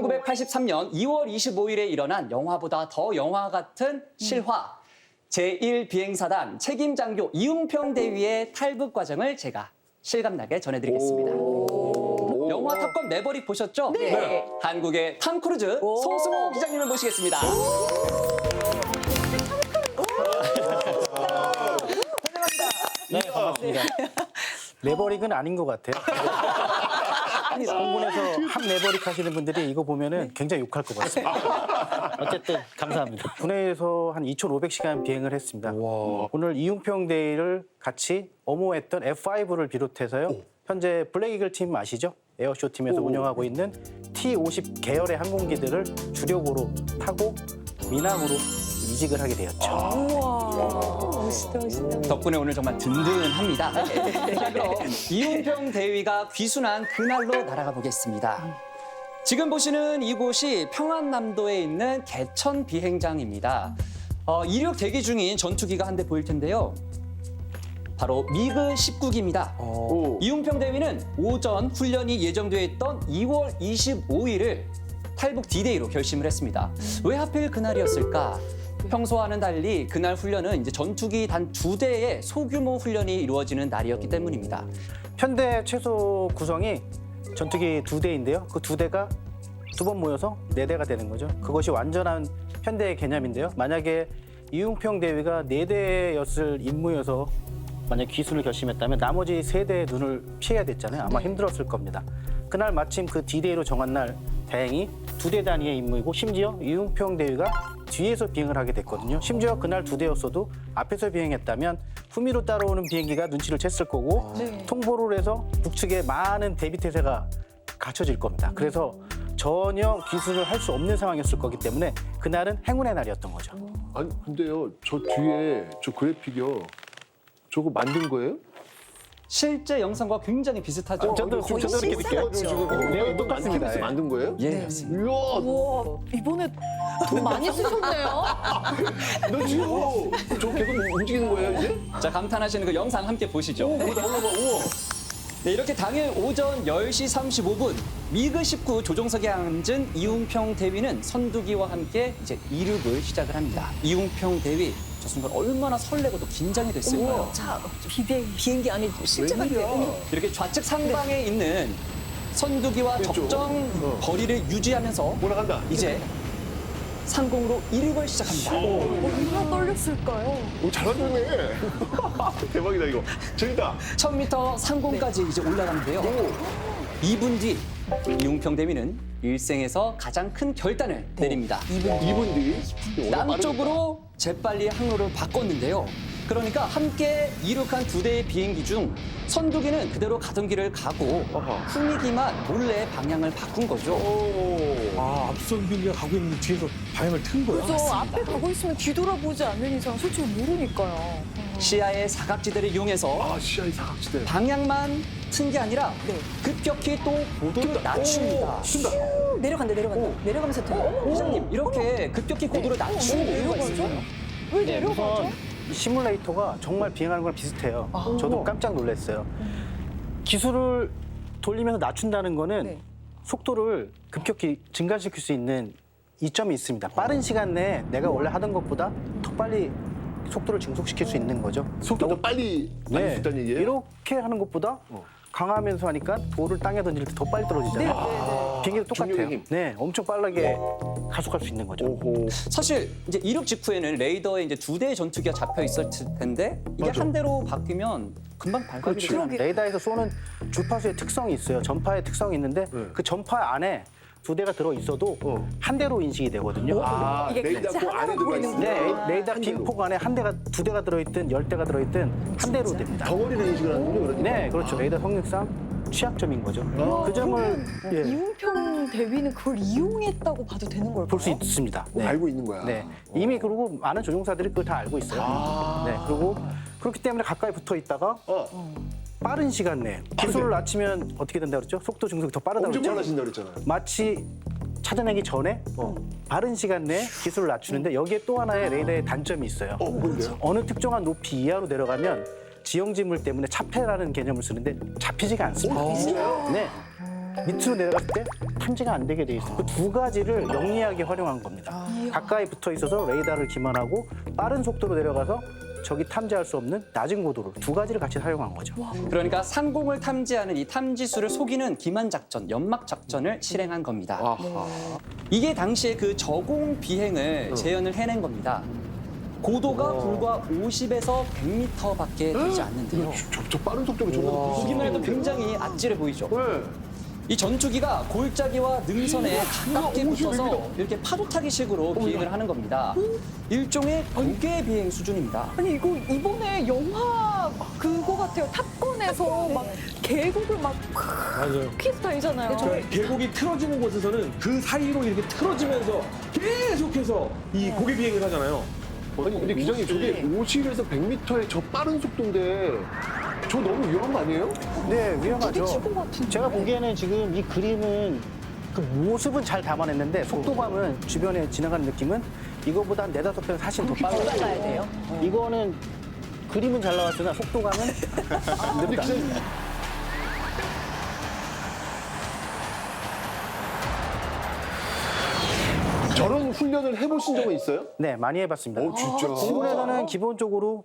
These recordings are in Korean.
1983년 2월 25일에 일어난 영화보다 더 영화 같은 실화. 제1비행사단 책임장교 이웅평 대위의 탈북 과정을 제가 실감나게 전해드리겠습니다. 영화 탑건 매버릭 보셨죠? 네. 한국의 탐 크루즈 송승호 기자님을 모시겠습니다. 네, 반갑습니다. 매버릭은 아닌 것 같아요. 공군에서 한 매버릭 하시는 분들이 이거 보면은 굉장히 욕할 것 같습니다. 어쨌든 감사합니다. 군에서 한 2,500시간 비행을 했습니다. 오늘 이웅평 대위를 같이 엄호했던 F5를 비롯해서요. 현재 블랙 이글 팀 아시죠? 에어쇼 팀에서 운영하고 있는 T-50 계열의 항공기들을 주력으로 타고 미남으로 이직을 하게 되었죠. 멋있다, 멋있다. 덕분에 오늘 정말 든든합니다. 자, 그럼 이웅평 대위가 귀순한 그날로 날아가 보겠습니다. 지금 보시는 이곳이 평안남도에 있는 개천 비행장입니다. 이륙 대기 중인 전투기가 한 대 보일 텐데요. 바로 미그 19기입니다. 이웅평 대위는 오전 훈련이 예정되어 있던 2월 25일을 탈북 D-Day로 결심을 했습니다. 왜 하필 그날이었을까? 평소와는 달리 그날 훈련은 이제 전투기 단 2대의 소규모 훈련이 이루어지는 날이었기 때문입니다. 현대 최소 구성이 전투기 2대인데요. 그 2대가 2번 모여서 4대가 되는 거죠. 그것이 완전한 현대의 개념인데요. 만약에 이웅평 대위가 4대였을 임무여서 만약 귀순을 결심했다면 나머지 3대의 눈을 피해야 됐잖아요. 아마 힘들었을 겁니다. 그날 마침 그 D-Day로 정한 날 다행히 2대 단위의 임무이고 심지어 이웅평 대위가 뒤에서 비행을 하게 됐거든요. 심지어 그날 2대였어도 앞에서 비행했다면 후미로 따라오는 비행기가 눈치를 챘을 거고 통보를 해서 북측에 많은 대비 태세가 갖춰질 겁니다. 그래서 전혀 귀순을 할 수 없는 상황이었을 거기 때문에 그날은 행운의 날이었던 거죠. 아니 근데요, 저 뒤에 저 그래픽이요, 저거 만든 거예요? 실제 영상과 굉장히 비슷하죠? 저도 그렇게 느껴요. 내가 똑같습니다. 만들어서 만든 거예요? 예, 맞습니다. 이야, 우와, 이번에 돈 많이 쓰셨네요. 너 지금 저 계속 움직이는 거예요 이제? 자, 감탄하시는 그 영상 함께 보시죠. 우와. 네, 이렇게 당일 오전 10시 35분 미그 19 조종석에 앉은 이웅평 대위는 선두기와 함께 이제 이륙을 시작을 합니다. 이웅평 대위, 저 순간 얼마나 설레고 또 긴장이 됐을까요? 자, 비행기 안에 실제 같아요. 이렇게 좌측 상방에 있는 선두기와 왼쪽. 적정 거리를 유지하면서 올라간다. 이제 상공으로 이륙을 시작합니다. 얼마나 떨렸을까요? 오, 잘 만들었네. 대박이다 이거. 재밌다. 1000m 상공까지 이제 올라가는데요. 2분 뒤 이웅평 대위는 일생에서 가장 큰 결단을 내립니다. 2분 뒤. 남쪽으로 재빨리 항로를 바꿨는데요. 그러니까 함께 이륙한 2대의 비행기 중 선두기는 그대로 가던 길을 가고 후미기만 몰래 방향을 바꾼 거죠. 아, 앞선 비행기가 가고 있는데 뒤에서 방향을 튼 거야? 그래서 앞에 가고 있으면 뒤돌아보지 않는 이상 솔직히 모르니까요. 시야의 사각지대를 이용해서 아, 시야의 사각지대. 방향만 튼 게 아니라 급격히 또 고도를 낮춥니다. 내려간다. 내려가면서 더. 기자님, 이렇게 급격히 고도를 낮추는 이유가 있을까요? 왜 네, 내려가죠? 우선 이 시뮬레이터가 정말 비행하는 거랑 비슷해요. 저도 깜짝 놀랐어요. 기술을 돌리면서 낮춘다는 거는 속도를 급격히 증가시킬 수 있는 이점이 있습니다. 빠른 시간 내에 내가 원래 하던 것보다 더 빨리 속도를 증속시킬 수 있는 거죠. 속도 더 빨리 날릴 수 있다는 얘기예요? 이렇게 하는 것보다 강하면서 하니까 돌을 땅에 던질 때 더 빨리 떨어지잖아요. 비행기도 똑같아요. 중력의 힘. 네, 엄청 빠르게 가속할 수 있는 거죠. 오호. 사실 이제 이륙 직후에는 레이더에 이제 2대의 전투기가 잡혀 있었을 텐데 이게 맞아. 한 대로 바뀌면 금방 발각이 되잖아요. 레이더에서 쏘는 주파수의 특성이 있어요. 전파의 특성이 있는데 그 전파 안에 2대가 들어 있어도 한 대로 인식이 되거든요. 아, 이게 레이더 같이 그 안에 하나로 들어가 있는 보이는 네, 레이더 빈폭 안에 한 대가 2대가 들어있든 10대가 들어있든 한 대로 됩니다. 덩어리를 인식을 하는군요, 그러니까. 네, 그렇죠. 레이더 성능상 취약점인 거죠. 그 점을 이웅평 대위는 그걸 이용했다고 봐도 되는 걸까요? 볼 수 있습니다. 네. 알고 있는 거야. 네. 이미 그리고 많은 조종사들이 그걸 다 알고 있어요. 네. 그리고 그렇기 때문에 가까이 붙어 있다가 빠른 시간 내에 기술을 낮추면 어떻게 된다 그랬죠? 속도 증속이 더 빠르다고 엄청 그랬죠? 빨라진다 그랬잖아요. 마치 찾아내기 전에 빠른 시간 내에 기술을 낮추는데 여기에 또 하나의 레이더의 단점이 있어요. 뭔데요? 어느 특정한 높이 이하로 내려가면 지형지물 때문에 차폐라는 개념을 쓰는데 잡히지가 않습니다. 네. 밑으로 내려갔을 때 탐지가 안 되게 돼 있어요. 그 두 가지를 영리하게 활용한 겁니다. 가까이 붙어 있어서 레이더를 기만하고 빠른 속도로 내려가서 적이 탐지할 수 없는 낮은 고도로 두 가지를 같이 사용한 거죠. 그러니까 상공을 탐지하는 이 탐지수를 속이는 기만 작전, 연막 작전을 실행한 겁니다. 아하. 이게 당시에 그 저공 비행을 재현을 해낸 겁니다. 고도가 불과 50에서 100m밖에 되지 않는데요. 저 빠른 속도로 저거 보기만 해도 굉장히 아찔해 보이죠. 네. 이 전투기가 골짜기와 능선에 가깝게 붙어서 이렇게 파도 타기식으로 비행을 하는 겁니다. 일종의 고개 비행 수준입니다. 아니 이거 이번에 영화 그거 같아요. 탑건에서 막 계곡을 막 맞아요. 퀴즈 다니잖아요. 그러니까 계곡이 틀어지는 곳에서는 그 사이로 이렇게 틀어지면서 계속해서 이 고개 비행을 하잖아요. 아니 근데 기장님 저게 50에서 100m의 저 빠른 속도인데 저 너무 위험한 거 아니에요? 네, 위험하죠. 부딪힐 것 같은데. 제가 보기에는 지금 이 그림은 그 모습은 잘 담아냈는데 속도감은 주변에 지나가는 느낌은 이거보다 한 4-5배 사실 더 빨라요. 빨라야 돼요. 이거는 그림은 잘 나왔으나 속도감은 근데 늦다. 기장님 저런 훈련을 해보신 적은 있어요? 네, 많이 해봤습니다. 진짜. 공군에서는 기본적으로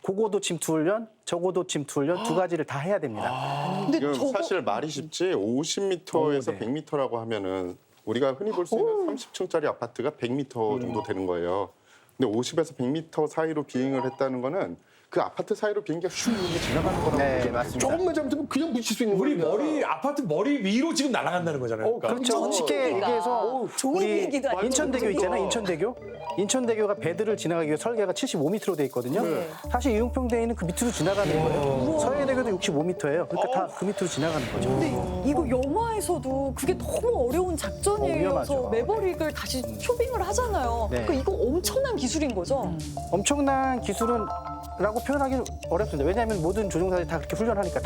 고고도 침투 훈련, 저고도 침투 훈련 두 가지를 다 해야 됩니다. 지금 사실 말이 쉽지 50m에서 네. 100m라고 하면은 우리가 흔히 볼 수 있는 30층짜리 아파트가 100m 정도 되는 거예요. 근데 50에서 100m 사이로 비행을 했다는 거는 그 아파트 사이로 비행기가 슉 이렇게 지나가는 거라고 네, 보시면 맞습니다. 조금만 잘못하면 그냥 부딪힐 수 있는 우리 거예요. 머리 아파트 머리 위로 지금 날아간다는 거잖아요. 그러니까. 그렇죠. 쉽게 얘기해서 좋은 우리 얘기도 아니고. 인천대교 있잖아요. 인천대교. 인천대교가 배들을 지나가기 위해 설계가 75m로 돼 있거든요. 사실 이웅평대에는 그 밑으로 지나가는 거예요. 서해대교도 65m예요. 그러니까 다 그 밑으로 지나가는 거죠. 근데 이거 영화에서도 그게 너무 어려운 작전이어서 위험하죠. 매버릭을 다시 초빙을 하잖아요. 네. 그러니까 이거 엄청난 기술인 거죠. 엄청난 기술은 라고 표현하기는 어렵습니다. 왜냐하면 모든 조종사들이 다 그렇게 훈련하니까.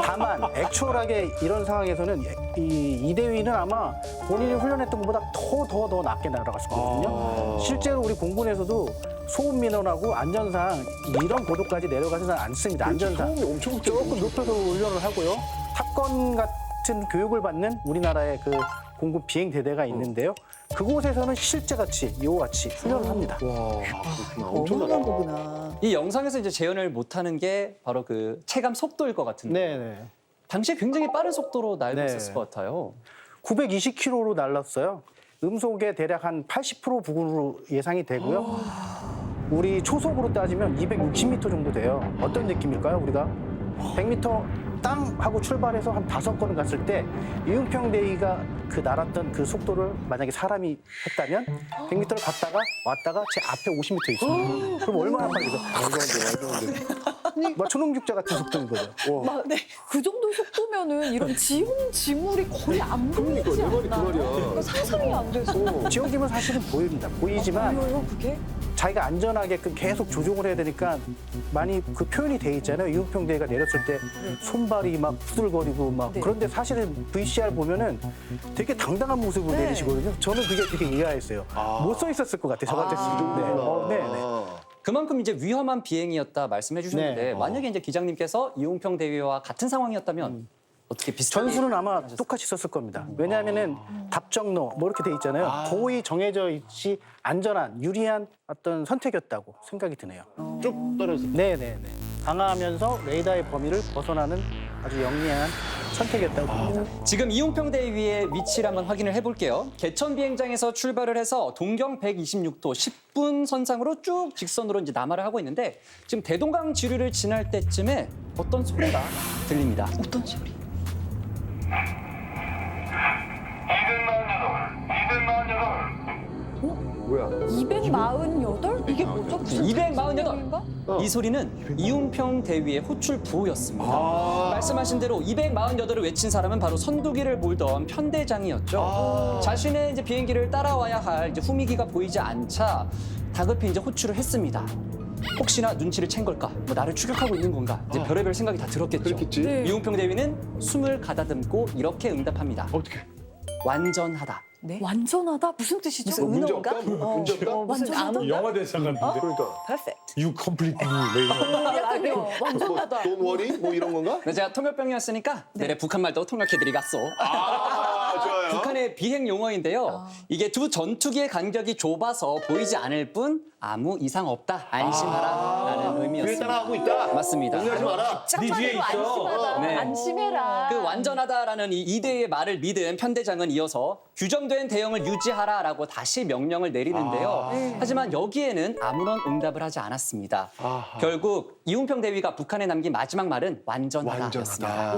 다만 액츄얼하게 이런 상황에서는 이 이대위는 아마 본인이 훈련했던 것보다 더 낮게 날아갈 수 있거든요. 실제로 우리 공군에서도 소음 민원하고 안전상 이런 고도까지 내려가지는 않습니다. 안전상. 소음이 엄청 조금 높여서 훈련을 하고요. 탑건 같은 교육을 받는 우리나라의 그 공군 비행 대대가 있는데요. 그곳에서는 실제같이 이와 같이 훈련을 합니다. 어마어마한 거구나. 이 영상에서 이제 재현을 못하는 게 바로 그 체감 속도일 것 같은데 네네. 당시에 굉장히 빠른 속도로 날고 네. 있었을 것 같아요. 920km로 날랐어요. 음속의 대략 한 80% 부근으로 예상이 되고요. 우리 초속으로 따지면 260m 정도 돼요. 어떤 느낌일까요, 우리가? 100m 땅 하고 출발해서 한 5걸음 갔을 때 이웅평대위가 그 날았던 그 속도를 만약에 사람이 했다면 100m를 갔다가 왔다가 제 앞에 50m 있습니다. 그럼 얼마나 빨리죠? 말도 안 돼. 뭐 초능력자 같은 속도인 거죠. 그 정도 속도면은 이런 지물이 거의 안 보이지 그러니까, 내 말이 그 않나? 말이야. 그러니까 상상이 안 돼서. 지형기면 사실은 보입니다. 보이지만 보여요, 그게? 자기가 안전하게끔 계속 조종을 해야 되니까 많이 그 표현이 돼 있잖아요. 이웅평대가 내렸을 때 손발이 막 후들거리고 막 네. 그런데 사실은 VCR 보면은 되게 당당한 모습으로 네. 내리시거든요. 저는 그게 되게 의아했어요. 못 서 있었을 것 같아요. 저 같았으면. 네. 네. 그만큼 이제 위험한 비행이었다 말씀해 주셨는데 네. 만약에 이제 기장님께서 이웅평 대위와 같은 상황이었다면 어떻게 비슷한 전술은 아마 똑같이 썼을 겁니다. 왜냐하면은 답정로 뭐 이렇게 돼 있잖아요. 거의 정해져 있지 안전한 유리한 어떤 선택이었다고 생각이 드네요. 쭉 떨어져. 네네네. 강하면서 레이더의 범위를 벗어나는 아주 영리한 선택이었다고 봅니다. 지금 이웅평 대위의 위치를 한번 확인을 해볼게요. 개천 비행장에서 출발을 해서 동경 126도 10분 선상으로 쭉 직선으로 이제 남하를 하고 있는데 지금 대동강 지류를 지날 때쯤에 어떤 소리가 들립니다. 어떤 소리? 248. 뭐야? 248? 이게 뭐죠? 무슨 248. 작전명인가? 이 소리는 이웅평 대위의 호출 부호였습니다. 말씀하신 대로 248을 외친 사람은 바로 선두기를 몰던 편대장이었죠. 자신의 이제 비행기를 따라와야 할 이제 후미기가 보이지 않자 다급히 이제 호출을 했습니다. 혹시나 눈치를 챈 걸까? 뭐 나를 추격하고 있는 건가? 이제 별의별 생각이 다 들었겠죠. 그렇겠지. 네. 이웅평 대위는 숨을 가다듬고 이렇게 응답합니다. 어떻게? 완전하다. 네? 완전하다? 무슨 뜻이죠? 무슨 문제 은어인가? 없다? 문제 없다? 무슨 아무 영화 대사 같은데. 그러니까. perfect. You complete me. 뭐 이런. 약간요. 완전하다. Don't worry? 뭐 이런 건가? 네, 제가 통역병이었으니까 내래 북한 말도 통역해드리겠소. 아, 좋아요. 북한의 비행 용어인데요. 이게 두 전투기의 간격이 좁아서 보이지 않을 뿐 아무 이상 없다, 안심하라라는 뒤에 의미였습니다. 따라하고 있다. 맞습니다. 공유하지 마라. 네 뒤에 있어. 안심하다. 네. 안심해라. 그 완전하다라는 이 이대의 말을 믿은 편대장은 이어서 규정된 대응을 유지하라라고 다시 명령을 내리는데요. 하지만 여기에는 아무런 응답을 하지 않았습니다. 결국 이웅평 대위가 북한에 남긴 마지막 말은 완전하다였습니다. 완전하다.